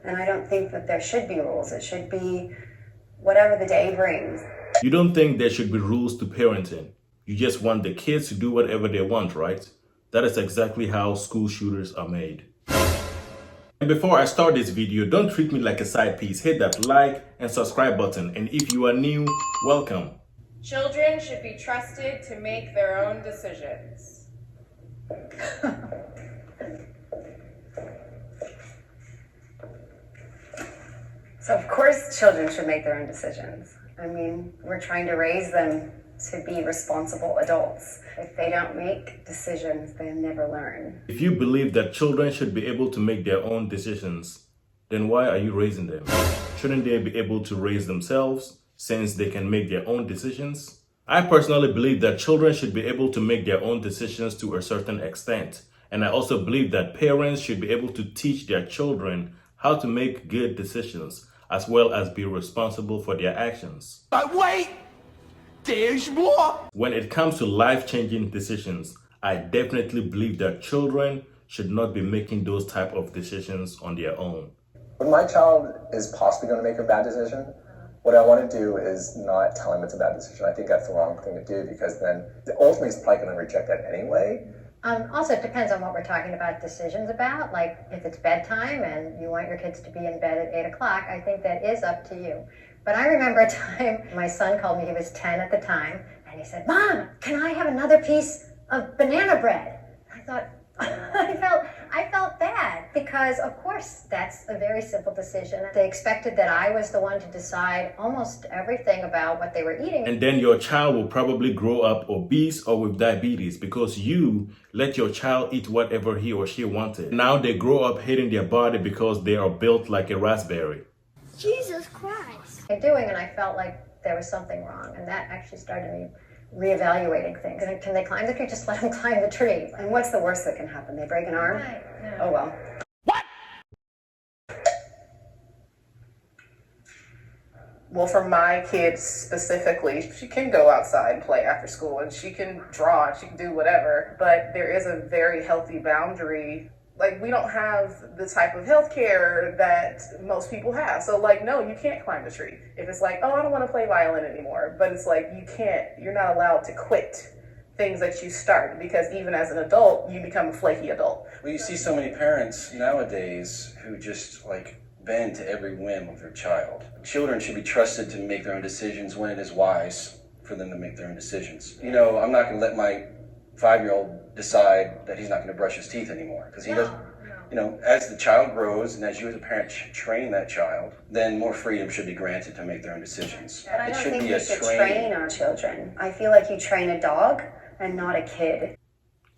And I don't think that there should be rules. It should be whatever the day brings. You don't think there should be rules to parenting. You just want the kids to do whatever they want, right? That is exactly how school shooters are made. And before I start this video, don't treat me like a side piece. Hit that like and subscribe button. And if you are new, welcome. Children should be trusted to make their own decisions. So of course children should make their own decisions. I mean, we're trying to raise them to be responsible adults. If they don't make decisions, they'll never learn. If you believe that children should be able to make their own decisions, then why are you raising them? Shouldn't they be able to raise themselves since they can make their own decisions? I personally believe that children should be able to make their own decisions to a certain extent. And I also believe that parents should be able to teach their children how to make good decisions, as well as be responsible for their actions. But wait, there's more. When it comes to life-changing decisions, I definitely believe that children should not be making those type of decisions on their own. When my child is possibly going to make a bad decision, what I want to do is not tell him it's a bad decision. I think that's the wrong thing to do, because then ultimately he's probably going to reject that anyway. Also, it depends on what we're talking about decisions about. Like if it's bedtime and you want your kids to be in bed at 8 o'clock, I think that is up to you. But I remember a time my son called me, he was 10 at the time, and he said, "Mom, can I have another piece of banana bread?" I thought, I felt bad, because of course that's a very simple decision. They expected that I was the one to decide almost everything about what they were eating. And then your child will probably grow up obese or with diabetes because you let your child eat whatever he or she wanted. Now they grow up hating their body because they are built like a raspberry. Jesus Christ. They're doing, and I felt like there was something wrong, and that actually started me reevaluating things. Can they climb the tree? Just let them climb the tree. And what's the worst that can happen? They break an arm? Right, yeah. Oh well. Well, for my kids specifically, she can go outside and play after school, and she can draw, and she can do whatever, but there is a very healthy boundary. Like, we don't have the type of healthcare that most people have. So, like, no, you can't climb the tree. If it's like, oh, I don't want to play violin anymore, but it's like, you're not allowed to quit things that you start, because even as an adult, you become a flaky adult. Well, you see so many parents nowadays who just bend to every whim of their child. Children should be trusted to make their own decisions when it is wise for them to make their own decisions. You know, I'm not going to let my 5-year-old decide that he's not going to brush his teeth anymore, because he doesn't. You know, as the child grows and as you as a parent train that child, then more freedom should be granted to make their own decisions. But I don't think we should train our children. I feel like you train a dog and not a kid.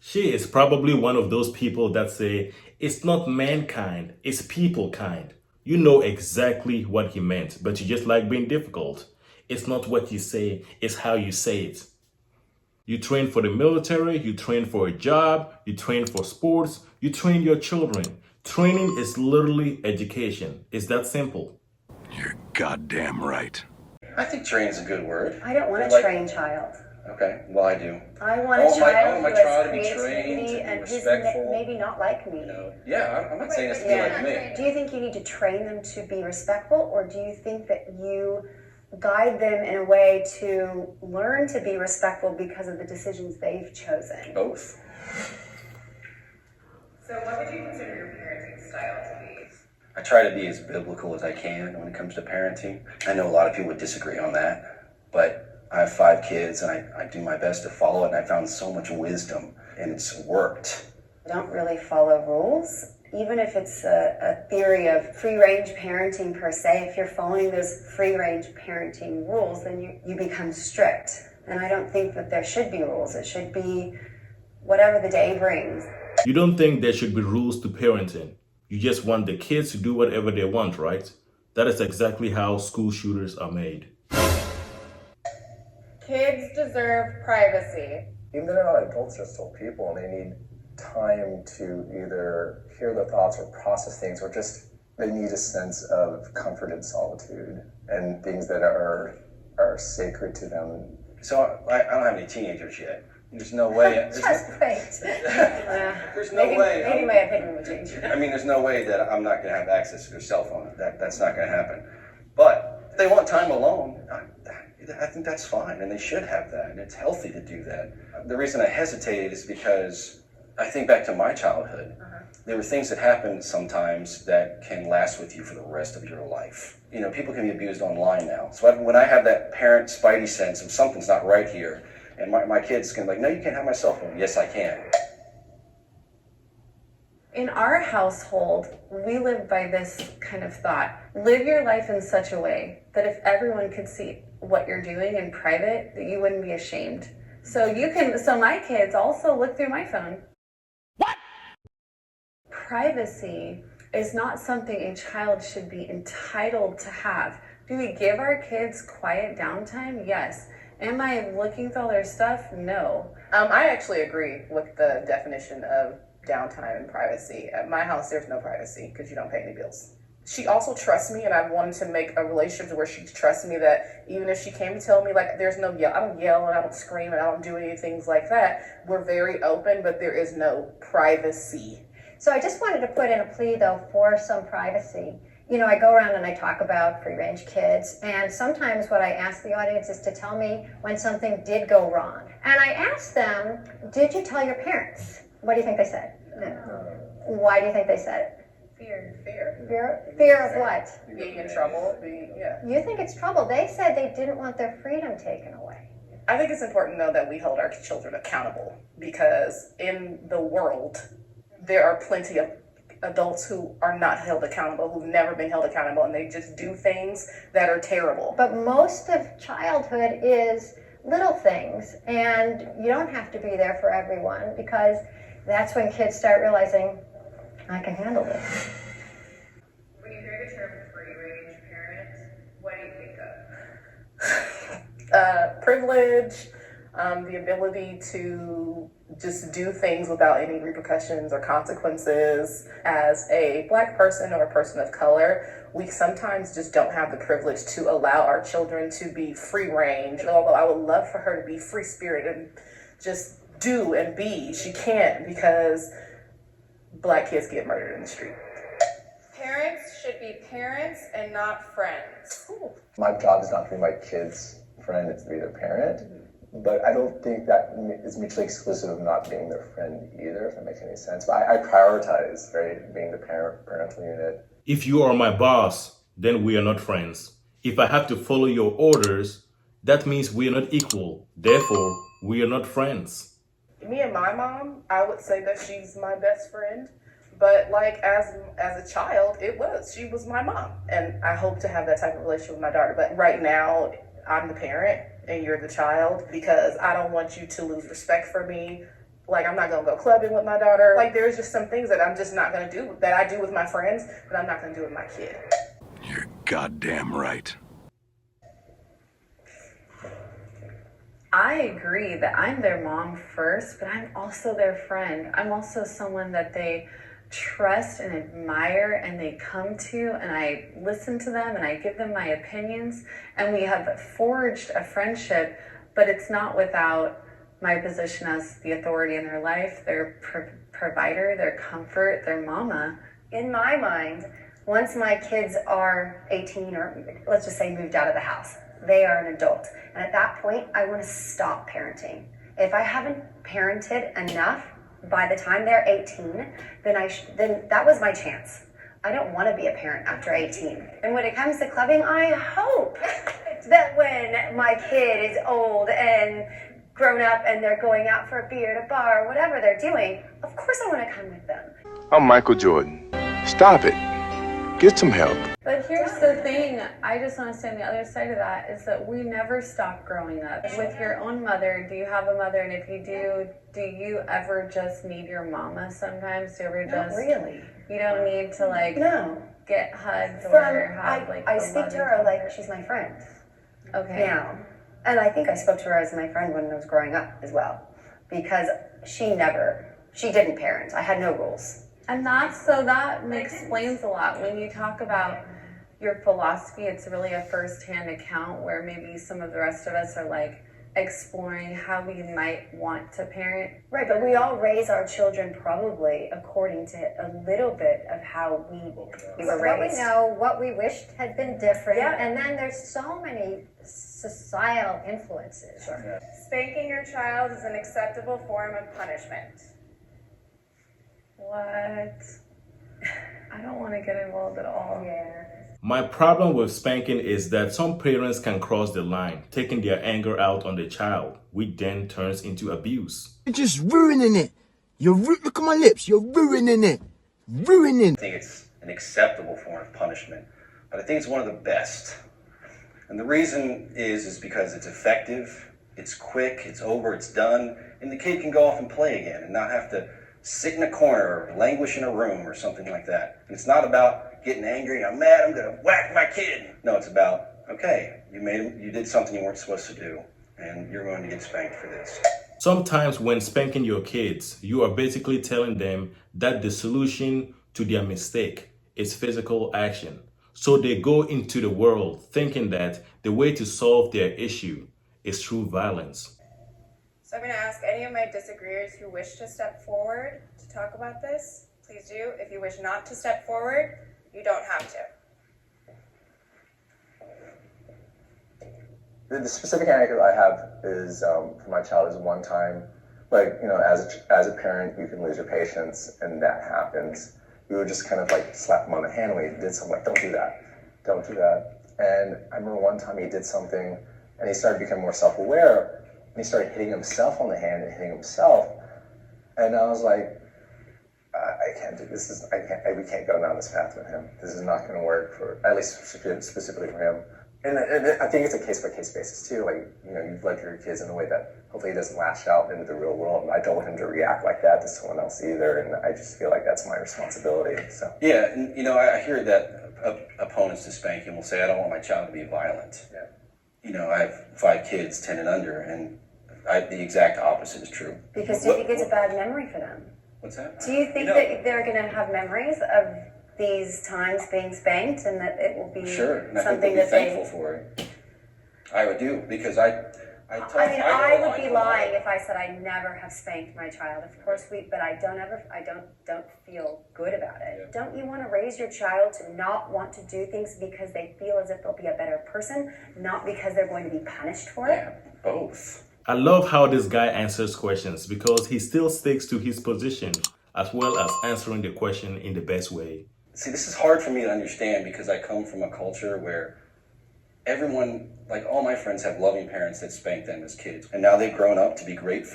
She is probably one of those people that say, it's not mankind, it's people kind. You know exactly what he meant, but you just like being difficult. It's not what you say, it's how you say it. You train for the military, you train for a job, you train for sports, you train your children. Training is literally education. It's that simple. You're goddamn right. I think train is a good word. I don't want a trained child. Okay, well, I do. I want a child my who child to has be trained, creativity to be and who's respectful. maybe not like me. You know, yeah, I'm not saying this to be like me. Do you think you need to train them to be respectful, or do you think that you guide them in a way to learn to be respectful because of the decisions they've chosen? Both. So what would you consider your parenting style to be? I try to be as biblical as I can when it comes to parenting. I know a lot of people would disagree on that, but I have 5 kids and I do my best to follow it, and I found so much wisdom, and it's worked. I don't really follow rules. Even if it's a theory of free-range parenting per se, if you're following those free-range parenting rules, then you become strict. And I don't think that there should be rules. It should be whatever the day brings. You don't think there should be rules to parenting. You just want the kids to do whatever they want, right? That is exactly how school shooters are made. Kids deserve privacy. Even though they're not adults, they're still people, and they need time to either hear their thoughts or process things, or just they need a sense of comfort and solitude and things that are sacred to them. So I don't have any teenagers yet, There's no way. Just wait. There's no way. Maybe my opinion would change. I mean, there's no way that I'm not going to have access to their cell phone. That's not going to happen. But if they want time alone, I think that's fine, and they should have that, and it's healthy to do that. The reason I hesitated is because I think back to my childhood. There were things that happened sometimes that can last with you for the rest of your life. You know, people can be abused online now. So when I have that parent spidey sense of something's not right here, and my kids can be like, no, you can't have my cell phone. Yes, I can. In our household, we live by this kind of thought. Live your life in such a way that if everyone could see what you're doing in private, that you wouldn't be ashamed. So my kids also look through my phone. What? Privacy is not something a child should be entitled to have. Do we give our kids quiet downtime? Yes. Am I looking through all their stuff? No. I actually agree with the definition of downtime and privacy. At my house, there's no privacy because you don't pay any bills. She also trusts me, and I wanted to make a relationship where she trusts me that even if she came to tell me, like, there's no yell, I don't yell and I don't scream and I don't do any things like that. We're very open, but there is no privacy. So I just wanted to put in a plea, though, for some privacy. You know, I go around and I talk about free-range kids, and sometimes what I ask the audience is to tell me when something did go wrong. And I ask them, did you tell your parents? What do you think they said? No. Why do you think they said it? Fear of what? Being in trouble. You think it's trouble. They said they didn't want their freedom taken away. I think it's important, though, that we hold our children accountable, because in the world, there are plenty of adults who are not held accountable, who've never been held accountable, and they just do things that are terrible. But most of childhood is little things, and you don't have to be there for everyone, because that's when kids start realizing, I can handle this. When you hear the term free-range parent, what do you think of? Privilege, the ability to just do things without any repercussions or consequences. As a Black person or a person of color, we sometimes just don't have the privilege to allow our children to be free-range. Although I would love for her to be free-spirited and just do and be, she can't, because Black kids get murdered in the street. Parents should be parents and not friends. Ooh. My job is not to be my kid's friend, it's to be their parent. But I don't think that is mutually exclusive of not being their friend either, if that makes any sense. But I prioritize, right, being the parental unit. If you are my boss, then we are not friends. If I have to follow your orders, that means we are not equal. Therefore, we are not friends. Me and my mom, I would say that she's my best friend. But like as a child, she was my mom. And I hope to have that type of relationship with my daughter. But right now, I'm the parent and you're the child, because I don't want you to lose respect for me. Like, I'm not gonna go clubbing with my daughter. Like, there's just some things that I'm just not gonna do, that I do with my friends, but I'm not gonna do with my kid. You're goddamn right. I agree that I'm their mom first, but I'm also their friend. I'm also someone that they trust and admire, and they come to, and I listen to them and I give them my opinions, and we have forged a friendship, but it's not without my position as the authority in their life, their provider, their comfort, their mama. In my mind, once my kids are 18, or let's just say moved out of the house, they are an adult. And at that point, I want to stop parenting. If I haven't parented enough by the time they're 18, then that was my chance. I don't want to be a parent after 18. And when it comes to clubbing, I hope that when my kid is old and grown up and they're going out for a beer at a bar or whatever they're doing, of course I want to come with them. I'm Michael Jordan. Stop it. Get some help. But here's the thing, I just want to say on the other side of that is that we never stop growing up. With your own mother, do you have a mother? And if you do you ever just need your mama sometimes? Do you ever just... Not really. You don't need to No. get hugged or have I speak to her like she's my friend. Okay. Now. And I think I spoke to her as my friend when I was growing up as well. Because she didn't parent. I had no rules. And that explains a lot. When you talk about your philosophy, it's really a first-hand account, where maybe some of the rest of us are like, exploring how we might want to parent. Right, but we all raise our children probably according to a little bit of how we were What we raised. know, what we wished had been different, Yeah. and then there's so many societal influences. Spanking your child is an acceptable form of punishment. What? I don't want to get involved at all. Yeah. My problem with spanking is that some parents can cross the line, taking their anger out on the child, which then turns into abuse. You're just ruining it. Look at my lips. You're ruining it. Ruining. I think it's an acceptable form of punishment, but I think it's one of the best. And the reason is because it's effective, it's quick, it's over, it's done, and the kid can go off and play again and not have to sit in a corner or languish in a room or something like that. And it's not about getting angry, I'm mad, I'm gonna whack my kid. No, it's about, okay, you did something you weren't supposed to do, and you're going to get spanked for this. Sometimes when spanking your kids, you are basically telling them that the solution to their mistake is physical action. So they go into the world thinking that the way to solve their issue is through violence. So I'm going to ask any of my disagreeers who wish to step forward to talk about this. Please do. If you wish not to step forward, you don't have to. The specific anecdote I have is for my child is one time, like, you know, as a parent, you can lose your patience, and that happens. We would just kind of like slap him on the hand when he did something, like, don't do that, don't do that. And I remember one time he did something, and he started becoming more self-aware, and he started hitting himself on the hand and hitting himself. And I was like, I can't do this. We can't go down this path with him. This is not going to work for, at least specifically for him. And I think it's a case-by-case basis too. Like, you know, you've led your kids in a way that hopefully he doesn't lash out into the real world. And I don't want him to react like that to someone else either. And I just feel like that's my responsibility. So Yeah, and you know, I hear that opponents to spanking will say, I don't want my child to be violent. yeah. You know, I have 5 kids, 10 and under, and the exact opposite is true. Because do you think it's a bad memory for them? What's that? Do you think that they're going to have memories of these times being spanked, and that it will be Sure, and I think something they'll be that they... thankful for it. I would do, because I I would be lying if I said I never have spanked my child. Of course but I don't feel good about it. Yeah. Don't you want to raise your child to not want to do things because they feel as if they'll be a better person, not because they're going to be punished for it? Yeah, both. I love how this guy answers questions because he still sticks to his position as well as answering the question in the best way. See, this is hard for me to understand because I come from a culture where everyone, like all my friends, have loving parents that spank them as kids. And now they've grown up to be great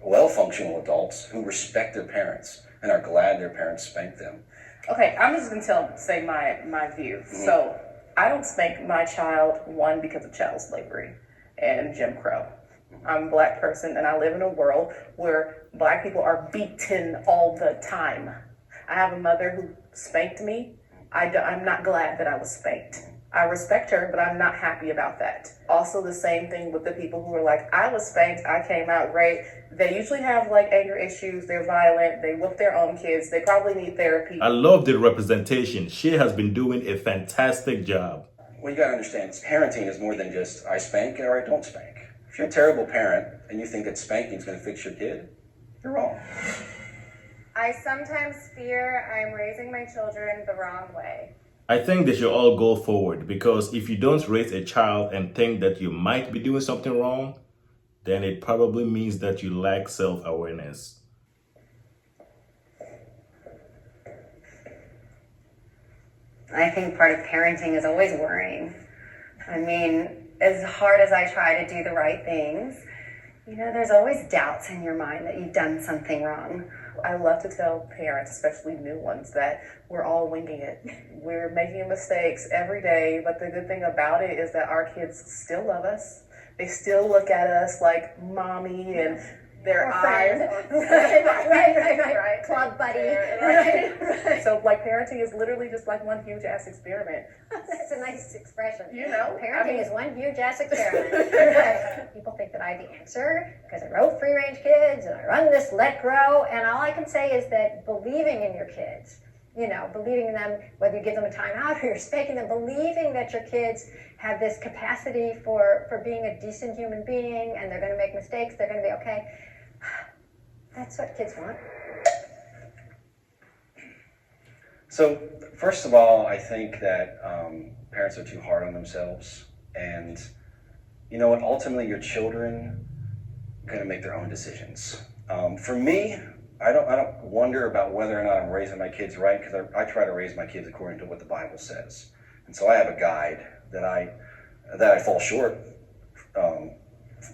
well-functional adults who respect their parents and are glad their parents spanked them. Okay, I'm just gonna say my view. Mm-hmm. So I don't spank my child, one, because of child slavery and Jim Crow. I'm a black person and I live in a world where black people are beaten all the time. I have a mother who spanked me. I'm not glad that I was spanked. I respect her, but I'm not happy about that. Also the same thing with the people who are like, I was spanked, I came out great. They usually have like anger issues, they're violent, they whoop their own kids, they probably need therapy. I love the representation. She has been doing a fantastic job. Well, you gotta understand, parenting is more than just I spank or I don't spank. If you're a terrible parent and you think that spanking is gonna fix your kid, you're wrong. I sometimes fear I'm raising my children the wrong way. I think they should all go forward because if you don't raise a child and think that you might be doing something wrong, then it probably means that you lack self-awareness. I think part of parenting is always worrying. I mean, as hard as I try to do the right things, you know, there's always doubts in your mind that you've done something wrong. I love to tell parents, especially new ones, that we're all winging it. We're making mistakes every day, but the good thing about it is that our kids still love us. They still look at us like mommy and their eyes. Right. Club buddy. Right. So like parenting is literally just like one huge ass experiment. That's a nice expression. You know, parenting is one huge ass experiment. People think that I have the answer because I wrote Free Range Kids and I run this Let Grow, and all I can say is that believing in your kids You know, believing in them, whether you give them a timeout or you're spanking them, believing that your kids have this capacity for being a decent human being and they're going to make mistakes, they're going to be okay. That's what kids want. So, first of all, I think that parents are too hard on themselves. And you know what? Ultimately, your children are going to make their own decisions. For me, I don't wonder about whether or not I'm raising my kids right, because I try to raise my kids according to what the Bible says. And so I have a guide that I fall short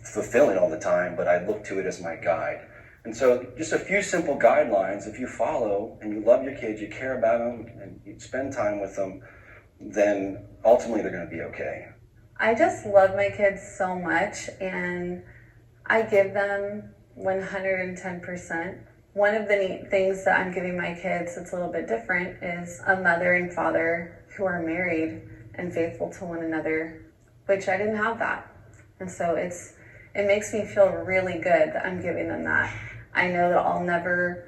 fulfilling all the time, but I look to it as my guide. And so just a few simple guidelines, if you follow and you love your kids, you care about them, and you spend time with them, then ultimately they're going to be okay. I just love my kids so much, and I give them 110%. One of the neat things that I'm giving my kids that's a little bit different is a mother and father who are married and faithful to one another, which I didn't have that. And so it makes me feel really good that I'm giving them that. I know that I'll never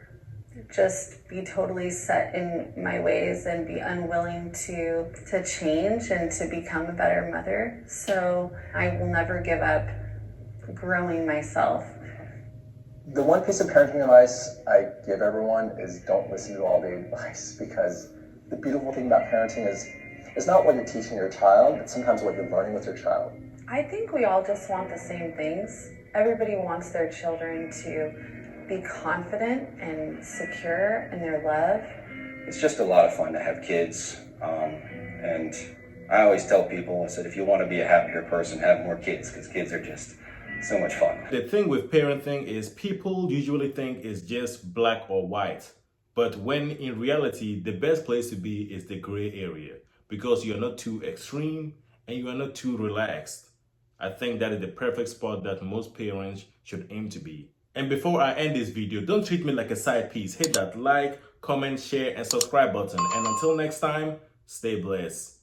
just be totally set in my ways and be unwilling to change and to become a better mother. So I will never give up growing myself. The one piece of parenting advice I give everyone is don't listen to all the advice, because the beautiful thing about parenting is it's not what you're teaching your child, but sometimes what you're learning with your child. I think we all just want the same things. Everybody wants their children to be confident and secure in their love. It's just a lot of fun to have kids. And I always tell people, I said, if you want to be a happier person, have more kids, because kids are just so much fun. The thing with parenting is people usually think it's just black or white. But when in reality, the best place to be is the gray area, because you're not too extreme and you are not too relaxed. I think that is the perfect spot that most parents should aim to be. And before I end this video, don't treat me like a side piece. Hit that like, comment, share, and subscribe button. And until next time, stay blessed.